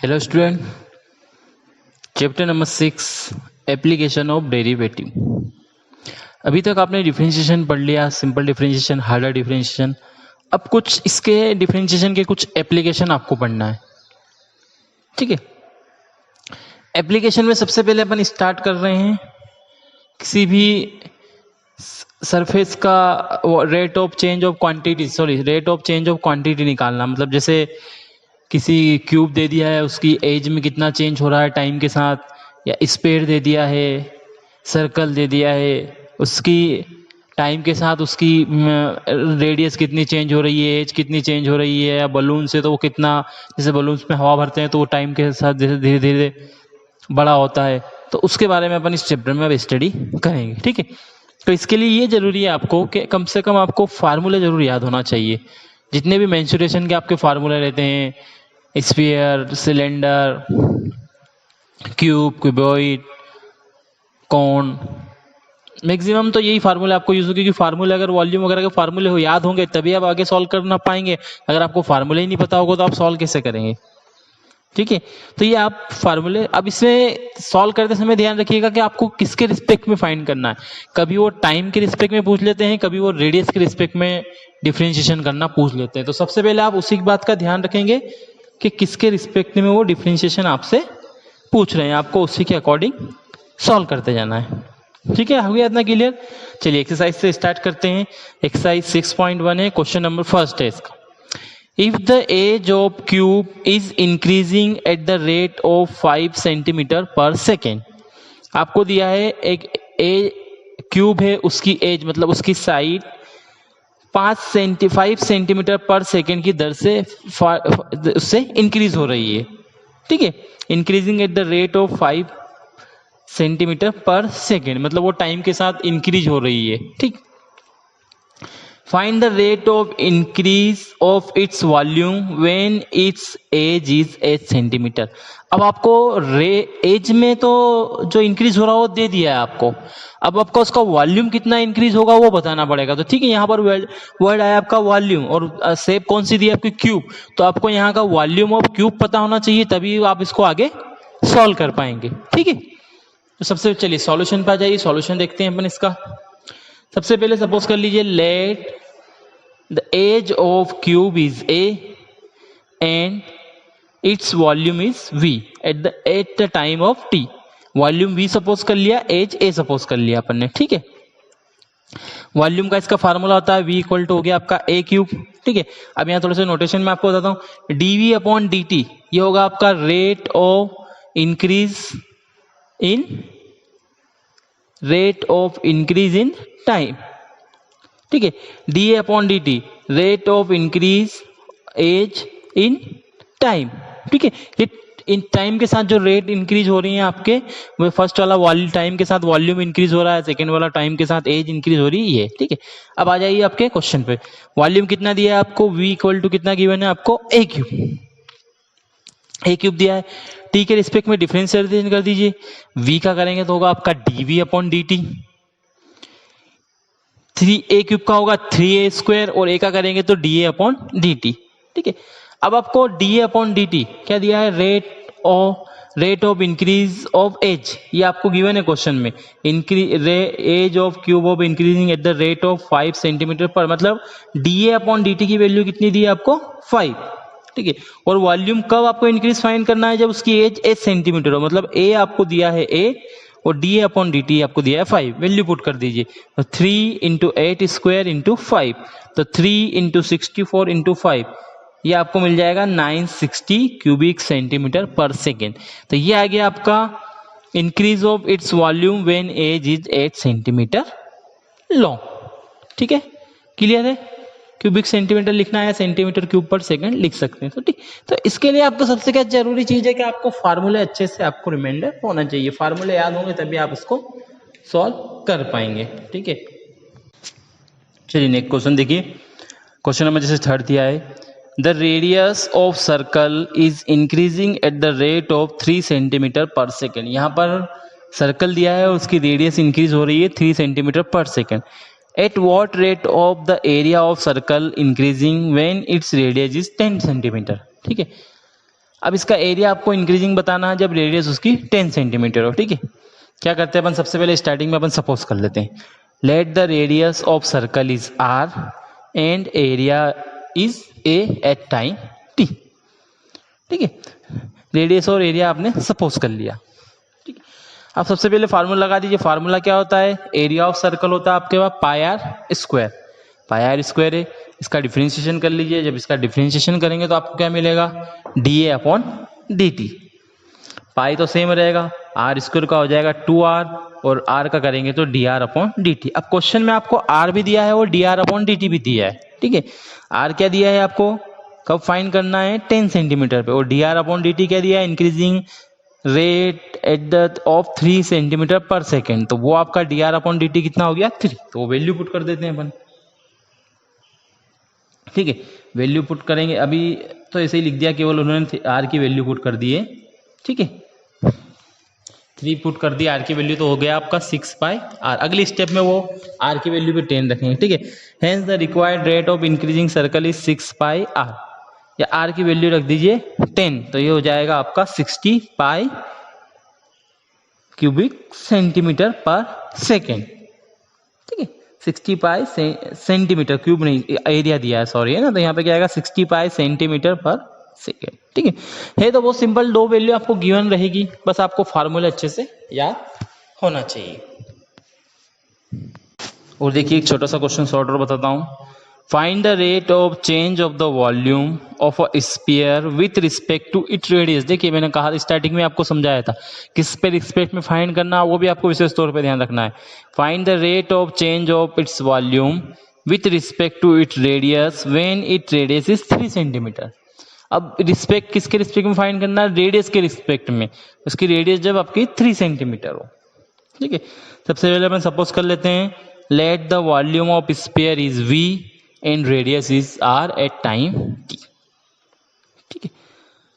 Hello student, chapter number 6 application of derivative. अभी तक आपने डिफरेंशिएशन पढ़ लिया, सिंपल डिफरेंशिएशन, हार्डर डिफरेंशिएशन। अब कुछ इसके डिफरेंशिएशन के कुछ एप्लीकेशन आपको पढ़ना है, ठीक है। एप्लीकेशन में सबसे पहले अपन स्टार्ट कर रहे हैं किसी भी सरफेस का rate of change of quantity निकालना। मतलब जैसे किसी क्यूब दे दिया है, उसकी एज में कितना चेंज हो रहा है टाइम के साथ, या स्पेयर दे दिया है, सर्कल दे दिया है, उसकी टाइम के साथ उसकी रेडियस कितनी चेंज हो रही है, एज कितनी चेंज हो रही है, या बलून से तो वो कितना, जैसे बलून्स में हवा भरते हैं तो वो टाइम के साथ जैसे धीरे धीरे बड़ा होता है, तो उसके बारे में अपन इस चैप्टर में अब स्टडी करेंगे, ठीक है। तो इसके लिए ये जरूरी है आपको कि कम से कम आपको फार्मूला जरूर याद होना चाहिए। जितने भी मेंसुरेशन के आपके फार्मूले रहते हैं, स्फीयर, सिलेंडर, क्यूब, क्यूबॉइड, कोन, मैक्सिमम तो यही फार्मूला आपको यूज होगी, क्योंकि फार्मूले अगर वॉल्यूम वगैरह के फार्मूले हो याद होंगे तभी आप आगे सॉल्व कर ना पाएंगे। अगर आपको फार्मूले ही नहीं पता होगा तो आप सॉल्व कैसे करेंगे, ठीक है। तो ये आप फार्मूले, अब इसमें सॉल्व करते समय ध्यान रखिएगा कि आपको किसके रिस्पेक्ट में फाइंड करना है। कभी वो टाइम के रिस्पेक्ट में पूछ लेते हैं, कभी वो रेडियस के रिस्पेक्ट में डिफरेंशिएशन करना पूछ लेते हैं। तो सबसे पहले आप उसी बात का ध्यान रखेंगे कि किसके रिस्पेक्ट में वो डिफरेंशिएशन आपसे पूछ रहे हैं, आपको उसी के अकॉर्डिंग सॉल्व करते जाना है, ठीक है। हो गया इतना क्लियर। चलिए एक्सरसाइज से स्टार्ट करते हैं। एक्सरसाइज 6.1 है, क्वेश्चन नंबर फर्स्ट है इसका। If the age of cube is increasing at the rate of 5 centimetre per second, आपको दिया है एक क्यूब है, उसकी एज मतलब उसकी साइड 5 सेंटीमीटर पर सेकेंड की दर से उससे इंक्रीज हो रही है, ठीक है। Increasing at the rate of 5 centimetre per second मतलब वो टाइम के साथ इंक्रीज हो रही है, ठीक। Find the rate of increase of its volume when its age is 8 centimetre. अब आपको एज में तो जो इंक्रीज हो रहा है वो दे दिया है आपको, अब आपका उसका वॉल्यूम कितना इंक्रीज होगा वो बताना पड़ेगा। तो ठीक है, यहाँ पर वर्ड आया आपका वॉल्यूम, और शेप कौन सी दी है आपकी, क्यूब। तो आपको यहाँ का वॉल्यूम ऑफ क्यूब पता होना चाहिए, तभी आप इसको आगे सॉल्व कर पाएंगे, ठीक है। तो सबसे चलिए सॉल्यूशन पे आ जाइए, सॉल्यूशन देखते हैं अपन इसका। सबसे पहले सपोज कर लीजिए, let the edge of cube is A and its volume is V at the time of T. Volume V suppose कर लिया, एज ए सपोज कर लिया अपन ने, ठीक है। वॉल्यूम का इसका फार्मूला होता है वी इक्वल टू हो गया आपका ए क्यूब, ठीक है। अब यहाँ थोड़े से नोटेशन में आपको बताता हूँ, डीवी अपॉन डी टी ये होगा आपका rate of increase in time, ठीक है। D A upon D T rate of increase edge in time, ठीक है। ये इन टाइम के साथ जो रेट इंक्रीज हो रही है आपके, वो फर्स्ट वाला वॉल्यूम टाइम के साथ वॉल्यूम इंक्रीज हो रहा है, सेकंड वाला टाइम के साथ एज इंक्रीज हो रही है, ठीक है। अब आ जाइए आपके क्वेश्चन पे। वॉल्यूम कितना दिया है आपको, v इक्वल टू कितना गिवन है आपको, ए क्यूब दिया है। टी के रिस्पेक्ट में डिफरेंशिएशन कर दीजिए, v का करेंगे तो होगा आपका dv upon dt। 3a cube का होगा 3a स्क्वायर, और a का करेंगे तो da अपॉन dt, ठीक है। अब आपको da अपॉन dt क्या दिया है, rate of increase of edge, ये आपको गिवन है क्वेश्चन में। Edge of cube of increasing at the rate of 5 centimetre per, मतलब da अपॉन dt की वैल्यू कितनी दी है आपको, 5, ठीक है। और वॉल्यूम कब आपको इंक्रीज फाइंड करना है, जब उसकी एज 8 सेंटीमीटर हो, मतलब a आपको दिया है a और डी अपॉन डी टी आपको दिया है 5, वैल्यू पुट कर दीजिए। तो 3 इंटू 8 स्क्वायर इंटू 5, तो 3 इंटू 64 इंटू 5, ये आपको मिल जाएगा 960 क्यूबिक सेंटीमीटर पर सेकेंड। तो ये आ गया आपका increase of its volume when edge is 8 centimetre long, ठीक है। क्लियर है, क्यूबिक सेंटीमीटर लिखना है, सेंटीमीटर क्यूब पर सेकंड लिख सकते हैं, तो ठीक। तो इसके लिए आपको सबसे क्या जरूरी चीज है कि आपको फार्मूले अच्छे से आपको रिमाइंडर होना चाहिए, फार्मूले याद होंगे तभी आप इसको सॉल्व कर पाएंगे, ठीक है। चलिए नेक्स्ट क्वेश्चन देखिए, क्वेश्चन नंबर जैसे थर्ड दिया है, the radius of circle is increasing at the rate of 3 centimetre per second. यहाँ पर सर्कल दिया है, उसकी रेडियस इंक्रीज हो रही है 3 centimetre per second. At what rate of the area of circle increasing when its radius is 10 centimetre, ठीक है। अब इसका एरिया आपको इंक्रीजिंग बताना है जब रेडियस उसकी 10 सेंटीमीटर हो, ठीक है। क्या करते हैं अपन, सबसे पहले स्टार्टिंग में अपन सपोज कर लेते हैं, let the radius of circle is r and area is a at time t, ठीक है। रेडियस और एरिया आपने सपोज कर लिया, ठीक है। अब सबसे पहले फार्मूला लगा दीजिए। फार्मूला क्या होता है, एरिया ऑफ सर्कल होता है आपके पास pi R square, pi R square है। इसका डिफरेंशिएशन कर लीजिए, जब इसका डिफरेंशिएशन करेंगे तो आपको क्या मिलेगा, D A upon D T. Pi तो सेम रहेगा, आर स्क्वायर का हो जाएगा 2r और r का करेंगे तो D R upon D T. अब क्वेश्चन में आपको r भी दिया है और D R upon D T भी दिया है, ठीक है। r क्या दिया है आपको, कब फाइंड करना है, 10 सेंटीमीटर पे, और D R upon D T क्या दिया है, increasing rate at the of 3 centimetre per second. तो वो आपका D R upon D T कितना हो गया, 3। तो वो वैल्यू पुट कर देते हैं अपन, ठीक है। वैल्यू पुट करेंगे, अभी तो ऐसे ही लिख दिया, केवल उन्होंने आर की वैल्यू पुट कर दी है, ठीक है। 3 पुट कर दिया, आर की वैल्यू तो हो गया आपका 6 पाई आर। अगली स्टेप में वो आर की वैल्यू पे 10 रखेंगे, ठीक है। Hence the required rate of increasing circle is 6 pi R, या आर की वैल्यू रख दीजिए 10, तो ये हो जाएगा आपका 60 pi cubic centimetre per second, ठीक है। 60 पाई सेंटीमीटर, क्यूब नहीं, एरिया दिया है सॉरी, है ना, तो यहाँ पे क्या आएगा 60 पाई सेंटीमीटर पर सेकेंड, ठीक है। तो बहुत सिंपल, दो वैल्यू आपको गिवन रहेगी, बस आपको फार्मूला अच्छे से याद होना चाहिए। और देखिए एक छोटा सा क्वेश्चन सॉल्व और बताता हूँ। Find the rate of change of the volume of a sphere with respect to it radius. देखिए मैंने कहा स्टार्टिंग में आपको समझाया था किस पे रिस्पेक्ट में फाइंड करना, वो भी आपको विशेष तौर पे ध्यान रखना है। Find the rate of change of its volume with respect to it radius when it radius is 3 centimetre. अब रिस्पेक्ट किसके रिस्पेक्ट में फाइंड करना है, रेडियस के रिस्पेक्ट में, उसकी रेडियस जब आपकी 3 सेंटीमीटर हो, ठीक है। सबसे पहले अपन सपोज कर लेते हैं, let the volume of sphere is v and radius is r at time t, ठीक है।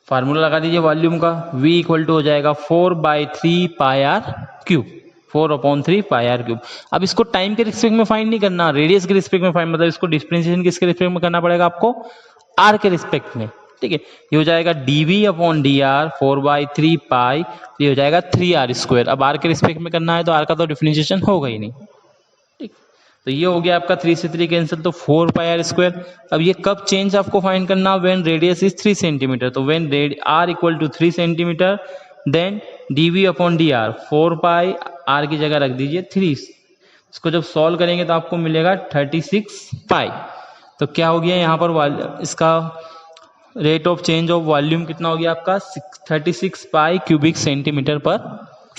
फार्मूला लगा दीजिए वॉल्यूम का, v इक्वल टू हो जाएगा 4/3 pi R cube, 4/3 pi R cube. अब इसको टाइम के रिस्पेक्ट में फाइंड नहीं करना, रेडियस के रिस्पेक्ट में फाइंड, मतलब इसको डिफरेंशिएशन किसके रिस्पेक्ट में करना पड़ेगा आपको, r के रिस्पेक्ट में, ठीक है। ये हो जाएगा dv अपॉन डी आर 4/3 पाई, ये हो जाएगा 3r स्क्वायर। अब r के रिस्पेक्ट में करना है तो r का तो डिफरेंशिएशन होगा ही नहीं, ठीक। तो ये हो गया आपका 3 से 3 कैंसिल, तो 4 पाई आर स्क्वायर। अब ये कब चेंज आपको फाइंड करना, व्हेन रेडियस इज 3 सेंटीमीटर, तो when r equal to 3 centimetre then dv upon D R 4 pi r की जगह रख दीजिए 3। इसको जब सॉल्व करेंगे तो आपको मिलेगा 36 पाई। तो क्या हो गया यहाँ पर, इसका rate of change of volume कितना हो गया आपका 36 पाई क्यूबिक सेंटीमीटर पर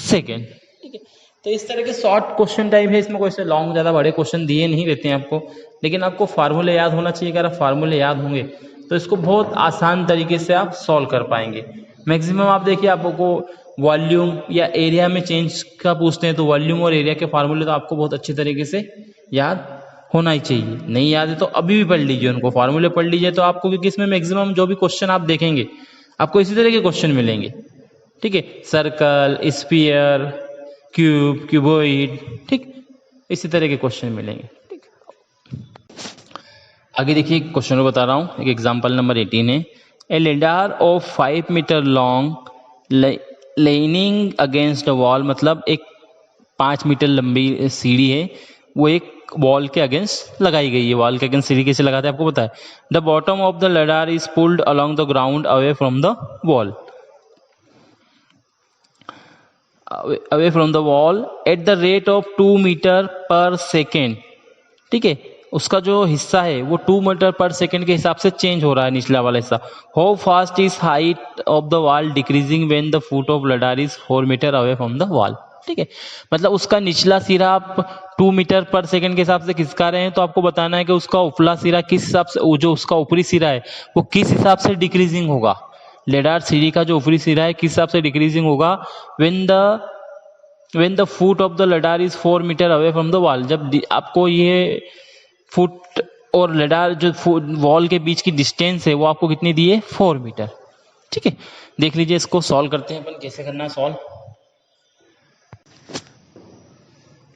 सेकेंड, ठीक है। तो इस तरह के शॉर्ट क्वेश्चन टाइप है, इसमें कोई से लॉन्ग ज़्यादा बड़े क्वेश्चन दिए नहीं रहते हैं आपको, लेकिन आपको फार्मूले याद होना चाहिए। अगर आप फार्मूले याद होंगे तो इसको बहुत आसान तरीके से आप सॉल्व कर पाएंगे। मैक्सिमम आप देखिए, आपको वॉल्यूम या एरिया में चेंज का पूछते हैं तो वॉल्यूम और एरिया के फार्मूले तो आपको बहुत अच्छी तरीके से याद होना ही चाहिए। नहीं याद है तो अभी भी पढ़ लीजिए, उनको फार्मूले पढ़ लीजिए तो आपको, क्योंकि इसमें मैक्सिमम जो भी क्वेश्चन आप देखेंगे आपको इसी तरह के क्वेश्चन मिलेंगे, ठीक है। सर्कल, स्फीयर, क्यूब, क्यूबॉइड, ठीक, इसी तरह के क्वेश्चन मिलेंगे, ठीक। आगे देखिए क्वेश्चन को बता रहा हूँ, एक एग्जांपल नंबर 18 है। A ladder of 5 metre long leaning against the wall, मतलब एक 5 मीटर लंबी सीढ़ी है, वो एक वॉल के अगेंस्ट लगाई गई है। वॉल के अगेंस्ट सीढ़ी कैसे लगाते हैं आपको पता है। The bottom of the ladder is pulled along the ground away from the wall, away from the wall at the rate of 2 metre per second, ठीक है। उसका जो हिस्सा है वो 2 मीटर पर सेकेंड के हिसाब से चेंज हो रहा है, निचला वाला हिस्सा। How fast is height of the wall decreasing when the foot of ladder is 4 metre away from the wall, ठीक है। मतलब उसका निचला सिरा आप 2 मीटर पर सेकेंड के हिसाब से खिसका रहे हैं, तो आपको बताना है कि उसका उपला सिरा किस हिसाब से, जो उसका ऊपरी सिरा है वो किस हिसाब से डिक्रीजिंग होगा। लेडार सीढ़ी का जो ऊपरी सिरा है किस हिसाब से डिक्रीजिंग होगा, when the foot of the ladder is 4 metre away from the wall. जब आपको ये फुट और लडार जो वॉल के बीच की डिस्टेंस है वो आपको कितनी दी है, 4 मीटर, ठीक है। देख लीजिए इसको सॉल्व करते हैं अपन, कैसे करना है सॉल्व।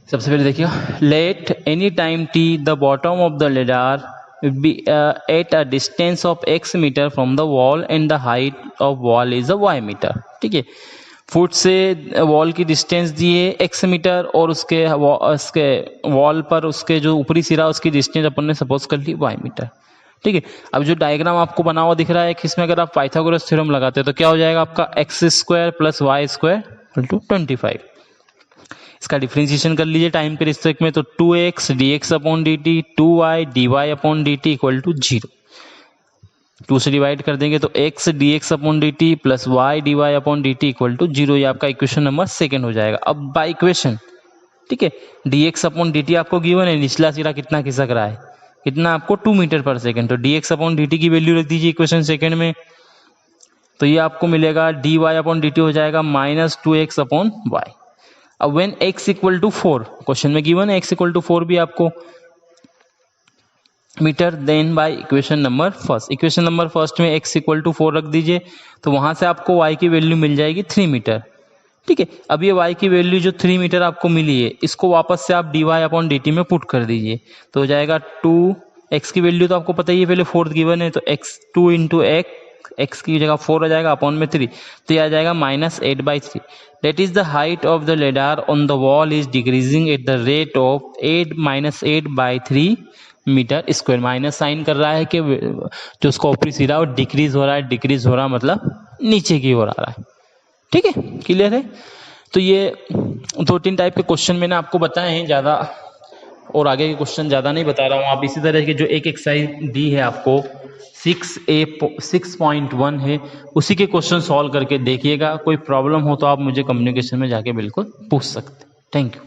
सबसे पहले देखिए, let any time T the bottom of the lidar be at a distance of x meter from the wall and the height of wall is a y meter। ठीक है, फुट से वॉल की distance दिए x metre और उसके wall पर उसके जो ऊपरी सिरा उसकी डिस्टेंस अपन ने सपोज कर ली y मीटर। ठीक है, अब जो डायग्राम आपको बना हुआ दिख रहा है इसमें अगर आप पाइथागोरस थ्योरम लगाते हो तो क्या हो जाएगा आपका x square plus Y square equal to 25। इसका डिफरेंशिएशन कर लीजिए टाइम के रिस्पेक्ट में, तो 2x dx upon dt 2y dy upon dt equal to 0। 2 से डिवाइड कर देंगे तो x dx upon dt plus y dy upon dt equal to 0। ये आपका इक्वेशन नंबर सेकंड हो जाएगा। अब बाय इक्वेशन, ठीक है, dx अपॉन dt आपको गिवन है, निचला सिरा कितना खिसक रहा है, कितना आपको 2 मीटर पर सेकंड, तो dx अपॉन dt की वैल्यू रख दीजिए इक्वेशन सेकंड में, तो ये आपको मिलेगा dy अपॉन dt हो जाएगा माइनस 2x अपॉन y। अब when x equal to 4, question में गिवन है x इक्वल टू 4 भी आपको metre, then by equation number first, equation number first में x इक्वल टू 4 रख दीजिए, तो वहां से आपको y की वैल्यू मिल जाएगी 3 मीटर। ठीक है, अब ये y की वैल्यू जो 3 मीटर आपको मिली है इसको वापस से आप dy अपॉन dt में पुट कर दीजिए, तो हो जाएगा 2x की वैल्यू तो आपको पता ही है, पहले 4 गिवन है, तो x 2 इंटू x की जगह 4 आ जाएगा अपॉन में 3, तो ये आ जाएगा minus 8/3। That is the height of the ladder on the wall is decreasing at the rate of 8 metre square. Minus sign कर रहा है कि जो उसका ऊपरी सिरा वो डिक्रीज हो रहा है, डिक्रीज हो रहा मतलब नीचे की ओर आ रहा है। ठीक है, क्लियर है। तो ये 2-3 टाइप के क्वेश्चन मैंने आपको बताए हैं, ज़्यादा और आगे के क्वेश्चन ज़्यादा नहीं बता रहा हूँ। आप इसी तरह के जो एक एक्सरसाइज दी है आपको 6.1 है उसी के क्वेश्चन सॉल्व करके देखिएगा। कोई प्रॉब्लम हो तो आप मुझे कम्युनिकेशन में जाके बिल्कुल पूछ सकते हैं। Thank you.